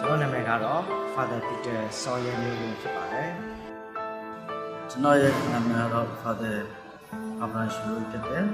ကျွန်တော်နာမည်ကတော့ Father Peter Sawyer မျိုးလို့ဖြစ်ပါတယ် ကျွန်တော်ရဲ့နာမည်ကတော့ Father Abraham ဖြစ်တယ်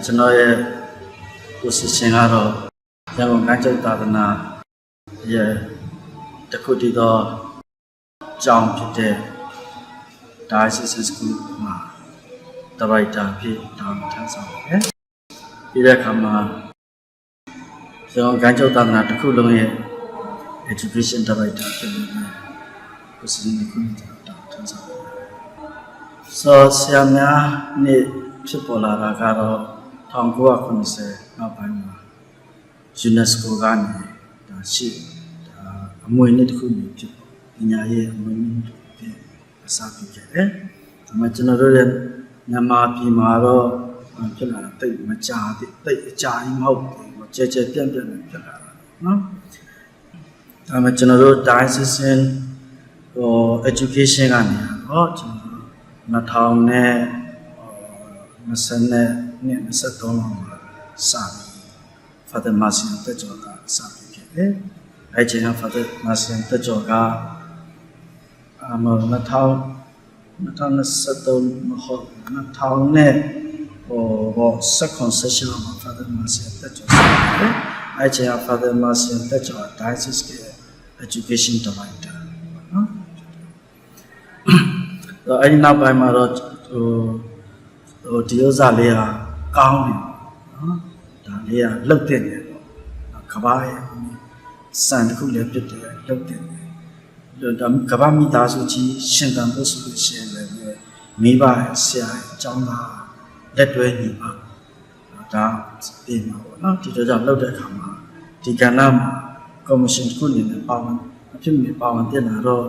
ကျွန်တော်ရဲ့ position ကတော့ရန်ကုန်ကမ်းကျောက်သာသနာရဲ့တခုတည်းသောကျောင်းဖြစ်တဲ့ Diocese School မှာတရိုက်တာဖြစ်တောင်းထမ်းဆောင်တယ်ပြီးတဲ့အခါမှာကျွန်တော်ကမ်းကျောက်သာသနာတစ်ခုလုံးရဲ့ education တရိုက်တာဖြစ်နေတဲ့ position တစ်ခုတောင်းထမ်းဆောင်တယ်ဆိုဆရာများနေ့ဖြစ်ပေါ်လာတာကတော့1990နောက်ပိုင်းမှာ UNESCO ကနေဒါရှိအမွေအနှစ်တစ်ခုမျိုးဖြစ်ပညာရေးအမွေအနှစ်ဖြစ်အစပြုခဲ့တယ်။ဒါမှကျွန်တော်တို့ရဲ့မြန်မာပြည်မှာတော့ဖြစ်လာတာတိတ်မကြာသေးတိတ်အကြာကြီးမဟုတ်ဘူးကြဲကြဲပြန့်ပြန့်နဲ့ဖြစ်လာတာနော်။ဒါမှကျွန်တော်တို့ diocesan education ကနေတော့ကျွန်တော်2000နဲ့23လောက်မှာစပြီ Father Marcian တက်ကြောကစပြီဖြစ်တယ်။အဲချိန်က Father Marcian တက်ကြောက2023မဟုတ်2000နဲ့second session မှာ Father Marcian တက်ကြောစတယ်။အဲချိန်က Father Marcian တက်ကြော Diocese ရဲ့ Education Director နော်။အဲဒီနောက်ပိုင်းမှာတော့ဒီဥစ္စာလေးဟာကောင်းတယ်နော်ဒါလေးကလှုပ်တဲ့တယ်ပေါ့ကဘာရဲ့စံတစ်ခုလည်းဖြစ်တယ်လှုပ်တဲ့တယ်ဒါကဘာမိသားစုကြီးရှင်သန်ဖို့ဆိုလို့ရှိရင်လည်းမိဘဆရာအကြောင်းသားလက်တွဲညီပါဒါပြင်ပါပေါ့နော်ဒီတော့ကြောင့်လှုပ်တဲ့အခါမှာဒီကဏ္ဍမှာကော်မရှင်တစ်ခုအနေနဲ့ပါဝင်အဖြစ်မြင်ပါဝင်တင်လာတော့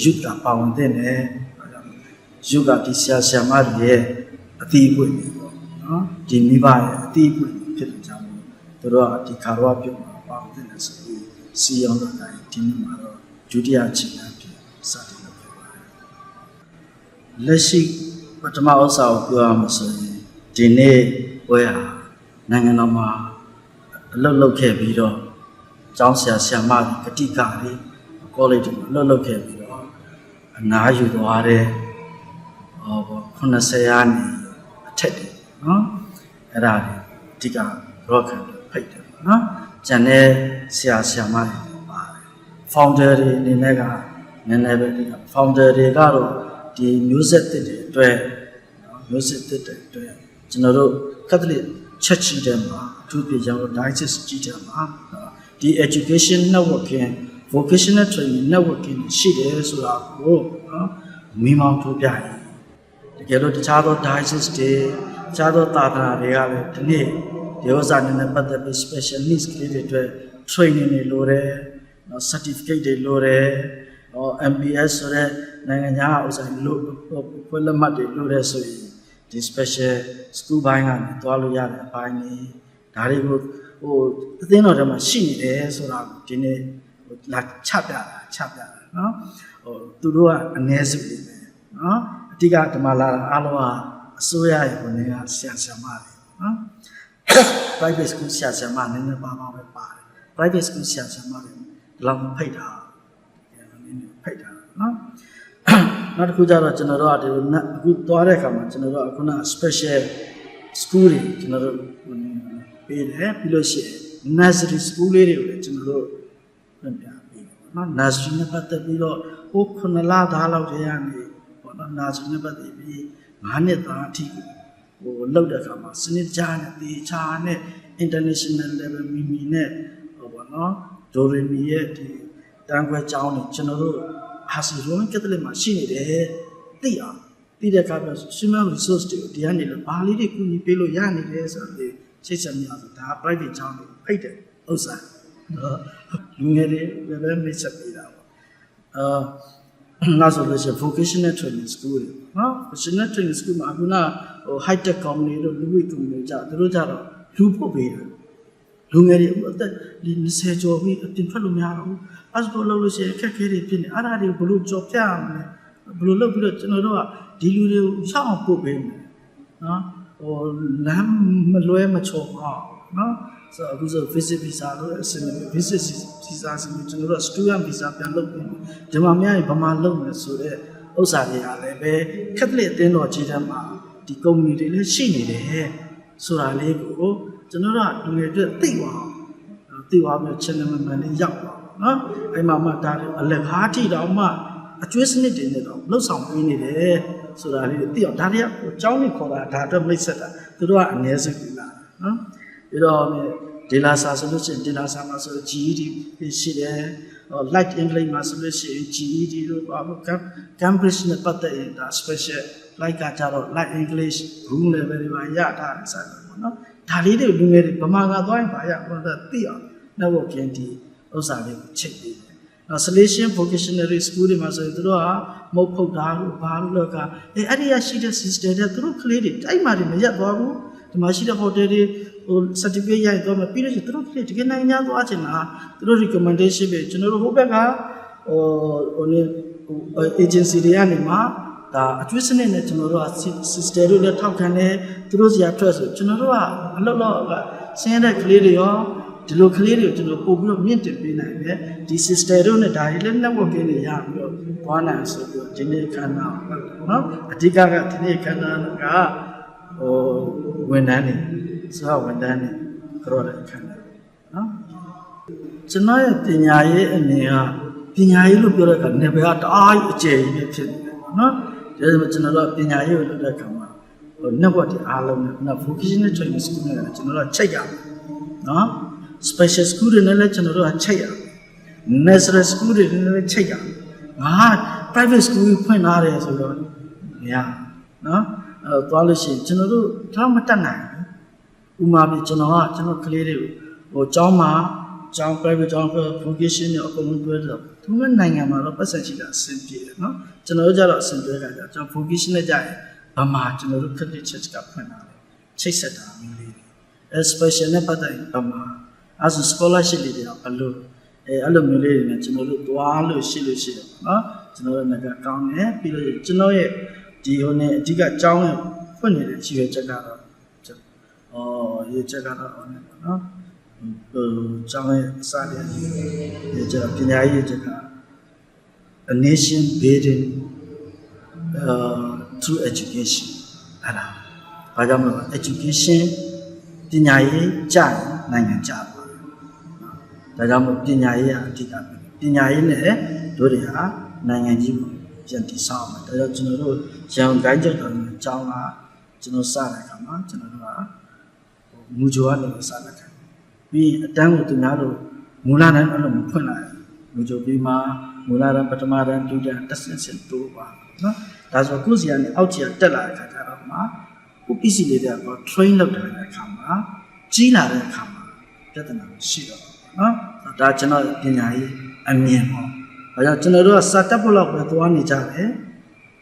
youth ကပါဝင်တဲ့နဲ့youth ကဒီဆရာမတွေရဲ့အသီးအပွင့်တွေပေါ့နော်ဒီမိဘရဲ့အသီးအပွင့်ဖြစ်တဲ့ကြောင့်သူတို့ကဒီခါတော့ပြုတ်မှာပေါ့တဲ့ဆိုပြီးစီအောင်တော့ဒီနေ့မှာတော့ဒုတိယခြေလှမ်းဖြစ်စတင်လုပ်ခဲ့ပါတယ်လက်ရှိပထမဥစ္စာကိုပြောရမှာဆိုရင်ဒီနေ့ပွဲဟာနိုင်ငံတော်မှာအလုပ်ခဲ့ပြီးတော့ကျောင်းဆရာမတွေကတိကတွေကောလိပ်တွေမှာအလုပ်ခဲ့ပြီးတော့အနားယူသွားတဲ့80ရာနေအထက်တယ်နော်အဲ့ဒါတွေအဓိကရော့ခံဖိတ်တယ်နော်ကျန်တဲ့ဆရာမတွေပါတယ် founder တွေအနေနဲ့ကနည်းနည်းပဲဒီ founder တွေကတော့ဒီမျိုးဆက်သစ်တွေအတွက်မျိုးဆက်သစ်တွေအတွက်ကျွန်တော်တို့ကက်သလစ်ချက်ကြီးတယ်မှာအထူးဖြင့်ကျွန်တော် diocese ကြီးတယ်မှာဒီ education networking vocational training networking ရှိတယ်ဆိုတာကိုနော်မိမောင်းထိုးပြရင်တကယ်လို့တခြားသော diocese တွေတခြားသောသာသနာတွေကလည်းဒီနေ့ဒီဥစ္စာနဲ့ပတ်သက်ပြီး special needs ကလေးတွေအတွက် training တွေလိုတယ်နော် certificate တွေလိုတယ်နော် MPS ဆိုတဲ့နိုင်ငံခြားဥစ္စာလိုဖွင့်လက်မှတ်တွေလိုတယ်ဆိုရင်ဒီ special school ဘိုင်းကနေတွားလို့ရတဲ့အပိုင်းကြီးဒါတွေကိုအသင်းတော်ထဲမှာရှိနေတယ်ဆိုတာကိုဒီနေ့လာချပြတာနော်သူတို့ကအနည်းစုတွေပဲနော်အဓိကဓမ္မလာအားလုံးကအစိုးရရဲ့ဝင်ကဆရာမတွေနော် private school ဆရာမနည်းနည်းပါပဲပါတယ် private school ဆရာမတွေလောက်ဖိတ်တာနော်နောက်တစ်ခုကျတော့ကျွန်တော်တို့ကဒီအခုသွားတဲ့အခါမှာကျွန်တော်တို့အခုန special school တွေကျွန်တော်တို့ပေးတယ်ပြီးလို့ရှိရင် nursery school လေးတွေကိုလည်းကျွန်တော်တို့ပြန်ပြပေးတယ်နော် nursery နဲ့ပတ်သက်ပြီးတော့9လသားလောက်တည်းကနေပေါ့နော် nursery နဲ့ပတ်သက်ပြီး9နှစ်သားအထိလောက်တဲ့အခါမှာစနစ်ကြားနဲ့တေချာနဲ့ international level မီနဲ့ပေါ့နော်ဒိုရီမီရဲ့ဒီတန်းခွဲကျောင်းတွေကျွန်တော်တို့ဟာစီရိုမန်ကက်သလစ်မှာရှိနေတယ်သိအောင်ပြီးတဲ့အခါကျ human resource တွေဒီကနေလည်းဘာလေးတွေကူညီပေးလို့ရနေတယ်ဆိုတော့ချိတ်ဆက်များဆိုဒါ private ကျောင်းတွေဖိတ်တယ်ဥစ္စာနော်လူငယ်တွေလည်းမိတ်ဆက်ပေးတာပေါ့နောက်ဆိုလို့ရှိရင် vocational training school တွေနော် vocational training school မှာအခုနhigh tech company တို့လူ့ဝိကုမ္ပဏီကြသူတို့ကြတော့လူဖို့ပေးတယ်လူငယ်တွေအသက်20ကျော်ပြီးအပြင်ထွက်လို့မရတော့ဘူး passport လုပ်လို့ရှိရင်ခက်ခဲတွေဖြစ်နေအဲ့ဒါတွေဘလို့ကြော်ပြရမလဲဘလို့လုပ်ပြီးတော့ကျွန်တော်တို့ကဒီလူတွေကိုရှောက်အောင်ပို့ပေးမယ်နော် လမ်းမလွဲမချော်အောင်နော်ဆိုတော့အခုဆို visit visa လို့အစင်းနေ visit visa ဆိုရင်ကျွန်တော်တို့ student visa ပြန်လုပ်ပြီးဒီမှာများရင်ဗမာလုပ်မယ်ဆိုတော့ဥစ္စာတွေကလည်းပဲခက်လက်အတင်းတော်ကြီးတဲ့မှာဒီ company တွေလည်းရှိနေတယ်ဆိုတာလေးကိုကျွန်တော်တို့ကလူတွေအတွက်သိသွားပြီး channel မှန်လေးရောက်သွားနော်အဲ့မှာဒါအလက်ကားထိတော့မှအကျွေးစနစ်တွေနဲ့တော့လှုပ်ဆောင်ပေးနေတယ်ဆိုတာလေးကိုသိအောင်ဒါတွေကအကြောင်းကြီးခေါ်တာဒါအတွက်မိတ်ဆက်တာသူတို့ကအနည်းစုပြီလားနော်ပြီးတော့ဒေလာစာဆိုလို့ရှိရင်ဒေလာစာမှာဆို GED ရှိတယ် light English မှာဆိုလို့ရှိရင် GED လို့ပါဘူး Cambridge နဲ့ပတ်သက်ရင်ဒါ special light ကကြတော့ light English room level တွေပါရတာစတယ်ပေါ့နော်ဒါလေးတွေလူငယ်တွေဗမာကသွားရင်ပါရတော့သိအောင်networking ဒီဥစ္စာလေးကိုချိန်ပေးတယ်။ Selection vocationary school တွေမှာဆိုရင်သူတို့ကမုတ်ဖုတ်တာလို့ဘာလို့လဲကအဲ့ဒီရရှိတဲ့ system တွေသူတို့ကလေးတွေတိုက်မှတွေမရက်သွားဘူးဒီမှာရှိတဲ့ hotel တွေcertificate ရိုက်သွားမှပြီးလို့ရှိရင်သူတို့ကလေးတကယ်နိုင်ငံသွားချင်တာသူတို့ recommendation ပဲကျွန်တော်တို့ဟိုဘက်ကagency တွေကနေမှဒါအကျွေးစနစ်နဲ့ကျွန်တော်တို့က system တွေလည်းထောက်ခံတယ်သူတို့စီကထွက်ဆိုကျွန်တော်တို့ကအလုပ်တော့ဆင်းရဲတဲ့ကလေးတွေရောဒီလိုကလေးတွေကိုကျွန်တော်ပို့ပြီးတော့မြင့်တင်ပေးနိုင်တယ်ဒီ system တို့နဲ့ဒါတွေလည်း networking တွေရပြီးတော့သွားနိုင်ဆိုပြီးတော့ဒီနေ့ခန္ဓာနော်အဓိကကဒီနေ့ခန္ဓာကဝန်ထမ်းတွေဆိုတော့ဝန်ထမ်းတွေကြောတဲ့ခန္ဓာနော်ကျွန်တော်ရဲ့ပညာရေးအနေကပညာရေးလို့ပြောတဲ့အခါနေဘယ်ကတအားအကျယ်ကြီးပဲဖြစ်နေတယ်နော်ဒါဆိုကျွန်တော်တို့ပညာရေးကိုလုပ်တဲ့အခါမှာnetwork တွေအားလုံးနဲ့ vocational training school နဲ့ကျွန်တော်တို့ချိန်ရမယ်နော်special school တွေနဲ့လည်းကျွန်တော်တို့ကချိန်ရမယ် nursery school တွေနဲ့လည်းချိန်ရမယ်ငါ private school ဖွင့်ထားတယ်ဆိုတော့မရနော်သွားလို့ရှိရင်ကျွန်တော်တို့တော့မတတ်နိုင်ဘူးဥမာပြကျွန်တော်ကလေးတွေကိုကျောင်းမှာ private ကျောင်း vocation တွေအကုန်လုံးတွဲတော့သူတို့နိုင်ငံမှာတော့ပတ်စံရှိတာအဆင်ပြေတယ်နော်ကျွန်တော်တို့ကြတော့အဆင်ပြေကြတယ်ကျွန်တော် vocation နဲ့ကြရင်ဘာမှကျွန်တော်တို့ credit check ကဖွင့်ထားတယ်ချိတ်ဆက်တာမျိုးလေးတွေ special နဲ့ပတ်သက်ရင်ဘာမှအဲဆို scholarship တွေတော့အဲ့လိုမျိုးလေးတွေနဲ့ကျွန်တော်တို့သွားလို့ရှိလို့ရှိတယ်နော်ကျွန်တော်တို့ကကောင်းတယ်ပြီးလို့ကျွန်တော်ရဲ့ဒီဟိုနဲ့အဓိကကျောင်းရဲ့ဖွင့်နေတဲ့ကြီးရွယ်ချက်ကတော့ရေချက်ကတော့နော်ကျောင်းရဲ့အစတဲ့ရေချက်ပညာရေးချက်က a nation building through education အဲ့ဒါဘာကြောင့်မလဲ education ပညာရေးကျရင်နိုင်ငံကျပါတယ်ဒါကြောင့်မို့ပညာရေးကအဓိကပညာရေးနဲ့တို့တွေဟာနိုင်ငံကြီးကိုပြန်တည်ဆောက်အောင်ဒါကြောင့်ကျွန်တော်တို့ရန်ကုန်တိုင်းကျတော်အကြောင်းကကျွန်တော်စတဲ့အခါမှာကျွန်တော်တို့ကမူဂျိုကနေစတဲ့အခါပြီးအတန်းကိုသူများတို့မူလတန်းအဲ့လိုမဖွင့်လိုက်မူဂျိုပြီးမှမူလတန်းပထမတန်းဒုတိယတစ်ဆင့်တိုးပါနော်ဒါဆိုကိုယ်စီကနေအောက်ခြေတက်လာတဲ့အခါကျတော့မှကို PC လေးတွေက train လုပ်တဲ့အခါမှာကြီးလာတဲ့အခါမှာပြဿနာရှိတော့နော်ဒါကျွန်တော်ပညာရေးအမြင်ပေါ့ဒါကြောင့်ကျွန်တော်တို့ကစာတက်ဖို့လောက်ပဲသွားနေကြတယ်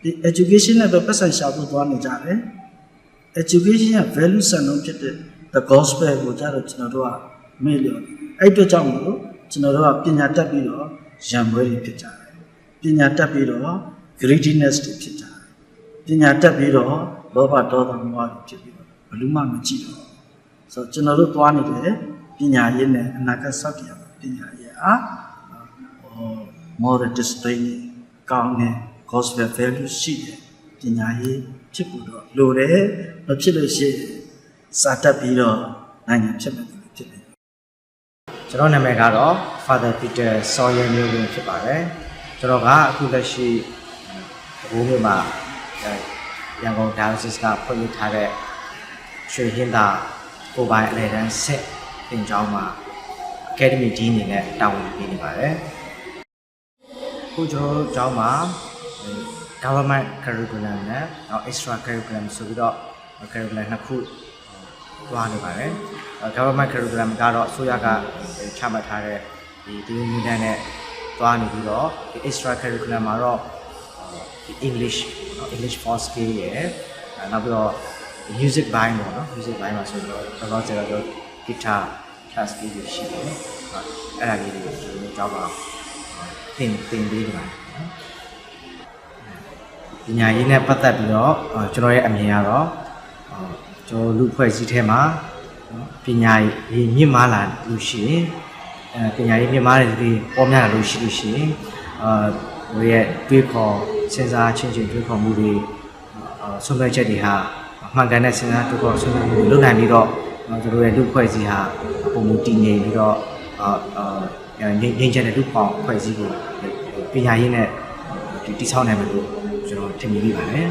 ဒီ education နဲ့ပဲပတ်စံရှာဖို့သွားနေကြတယ် education ရဲ့ value စံနှုန်းဖြစ်တဲ့ the gospel ကိုကြတော့ကျွန်တော်တို့ကမေ့လျော့အဲ့အတွက်ကြောင့်မို့ကျွန်တော်တို့ကပညာတတ်ပြီးတော့ရံပွဲတွေဖြစ်ကြတယ်ပညာတတ်ပြီးတော့ greediness တွေဖြစ်ကြတယ်ပညာတတ်ပြီးတော့လောဘဒေါသမောဟတွေဖြစ်ပြီးတော့ဘလူးမှမကြည့်တော့ဆိုတော့ကျွန်တော်တို့သွားနေတယ်ပညာရေးနဲ့အနာဂတ်ဆောက်တည်ရမယ်ပညာရေးအား more discipline ကောင်းတဲ့ gospel value ရှိတဲ့ပညာရေးဖြစ်ဖို့တော့လိုတယ်မဖြစ်လို့ရှိရင်စာတတ်ပြီးတော့နိုင်ငံဖြစ်မယ်ဖြစ်တယ်ကျွန်တော်နာမည်ကတော့ Father Peter Sawyer မျိုးဝင်ဖြစ်ပါတယ်ကျွန်တော်ကအခုလက်ရှိဘိုးမြို့မှာရန်ကုန် Diocese ကဖွင့်လှစ်ထားတဲ့ရွှေဟင်းသာကိုပိုင်အလယ်တန်းစစ်သင်ကျောင်းမှာ Academy Dean အနေနဲ့တာဝန်ယူနေပါတယ်အခုကျွန်တော်တို့ကျောင်းမှာ government curriculum နဲ့နောက် extra curriculum ဆိုပြီးတော့ curriculum နှစ်ခုတွားနေပါတယ် government curriculum ကတော့အစိုးရကချမှတ်ထားတဲ့ဒီနည်းနဲ့တွားနေပြီးတော့ extra curriculum မှာတော့ English for skill ရယ်နောက်ပြီးတော့ music ဘိုင်းပေါ့နော် music ဘိုင်းမှာဆိုတော့တော့ကျွန်တော်တို့ guitar class လေးတွေရှိတယ်အဲ့ဒါလေးတွေကိုကျွန်တော်ကြောက်ပါသင်ပေးနေပါတယ်ပညာရေးနဲ့ပတ်သက်ပြီးတော့ကျွန်တော်ရဲ့အမြင်ကတော့ ကျွန်တော်လူဖွဲ့စည်းထဲမှာပညာရေးမြင့်မားလာလို့ရှိရင်ပညာရေးမြင့်မားတဲ့လူတွေပေါ်များလာလို့ရှိရင်တို့ရဲ့တွေးခေါ်စဉ်းစားချင်းတွေးခေါ်မှုတွေဆုံးဖြတ်ချက်တွေဟာအမှန်ကန်တဲ့စဉ်းစားတွေးခေါ်ဆုံးဖြတ်မှုတွေလုပ်နိုင်ပြီးတော့တို့ရဲ့လူဖွဲ့စည်းဟာပုံမူတည်ငြိမ်ပြီးတော့ငြိမ်းချမ်းတဲ့လူပေါင်းဖွဲ့စည်းကိုပညာရေးနဲ့တည်ဆောက်နိုင်မယ်လို့ကျွန်တော်ထင်မိပါတယ်